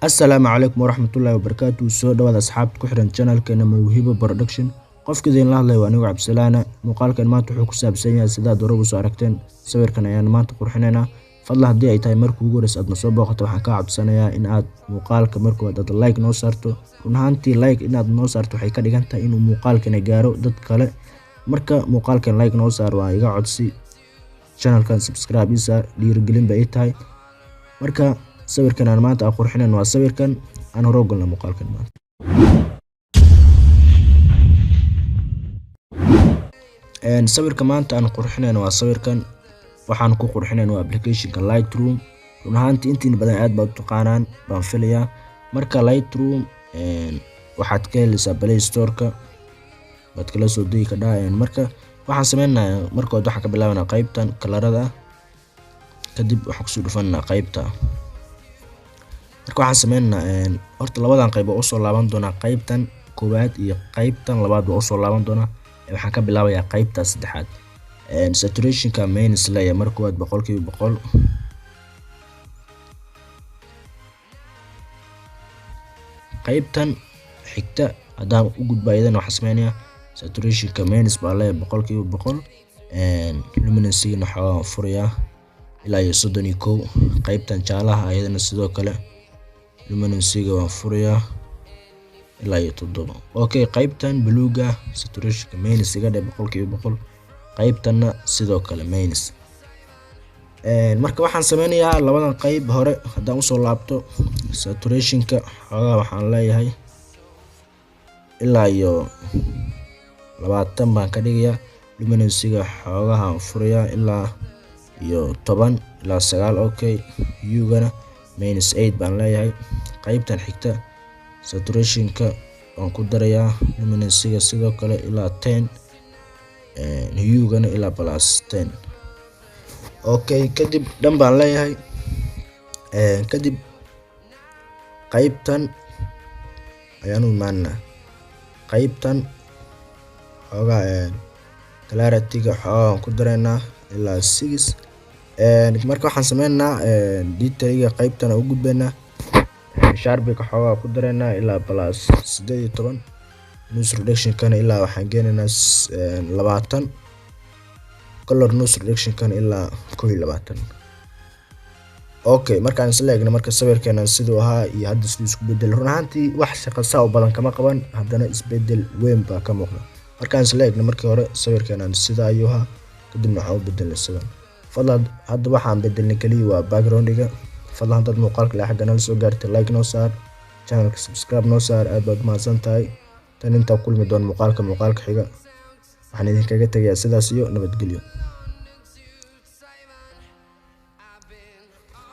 السلام عليكم ورحمة الله وبركاته. سو dhawaad asxaabta ku xiran channelkeena Mawhibo Production. Qofkii la hadlay waa anigu Cabdisalaana. Muuqaalkan maanta wuxuu ku saabsan yahay sida aad hore u soo aragteen. Sawirkan ayaan maanta qurxineynaa. Fadlan haddii ay tahay markii ugu horreysay aad na soo booqato waxaan kaa codsanayaa in aad muuqaalka markii aad like noo saarto. Run ahaantii like inaad noo saarto waxay ka dhigan tahay inuu muuqaalkan gaaro dad kale. Marka muuqaalkan like noo saar waa iga codsi. Channelkan subscribe isa dhiirigelin bay tahay. Marka sawirkan aan maanta qurxinayno waa sawirkan aan hore u galno muuqaalkan maanta. Sawirka maanta aan qurxinayno waa sawirkan waxaan ku qurxinayno applicationka Lightroom. Run ahaantii intiin badan aad baad u taqaanaan baan filayaa. Marka Lightroom waxaad ka helaysaa Play Store-ka baad kala soo degi kartaa. Marka waxaan sameynayaa marka waxaan ka bilaabanaa qaybtan kalarada kadib waxaan ku soo dhufanaa qaybta. Marka waxaan sameynaa horta labadan qayb oo soo laaban doona qaybtan koowaad iyo qaybtan labaad oo soo laaban doona. Waxaan ka bilaabayaa qaybta saddexaad. Saturationka minus layer marka waad 100%. qaybtan xigta hadaan u gudbaaydan waxaan sameynayaa saturationka minus baa layer 100%. Luminance-na waxaan furayaa ilaa 31. qaybtan jaalaha ayadana sidoo kale luminance-ga waan furayaa ilaa 7. Okay, qaybtan bluega saturationka minus iga dhig 100%. qaybtana sidoo kale minus. Marka waxaan sameynayaa labadan qayb hore hadaan u soo laabto saturationka xogaa waxaan leeyahay ilaa 20 baan ka dhigayaa. Luminance-ga xogaha furayaa ilaa 10 ilaa 9. Okay, hue-gana -8 baan leeyahay. qaybtan xigta saturationka waan ku darayaa luminance-ga sidoo kale ilaa 10, hue-gana ilaa +10. Okay, kadib dhan baan leeyahay. Kadib qaybtan ayaan u imaanaa. qaybtan xogaa clarity-ga xogaa ku dareynaa ilaa 6. marka waxaan sameynaa detail-ga qaybtan u gudbeenaa. Sharp-ga xogaa ku dareynaa ilaa +18. Noise reduction-kana ilaa waxaan geenaynaa 20. Color noise reduction-kana ilaa 21. Okay, markaan isla eegno marka sawirkeena sidoo ahaa iyo hadda sidoo isku bedel. Run ahaantii wax shaqo saa badan kama qaban haddana isbedel weyn baa ka muuqda. Markaan isla eegno markii hore sawirkeena sida ayuu ahaa kadibna waxaan u bedelnay sidan. Fadlan hadda waxaan bedelnay kaliya waa background-ga. fadlan haddaad muuqaalka ilaa xagga nala soo gaartay like noo saar, channelka subscribe noo saar. aad baad mahadsan tahay. tan intaa kulmi doon muuqaalka xiga waxaan idinkaga tagayaa sidaas iyo nabadgelyo.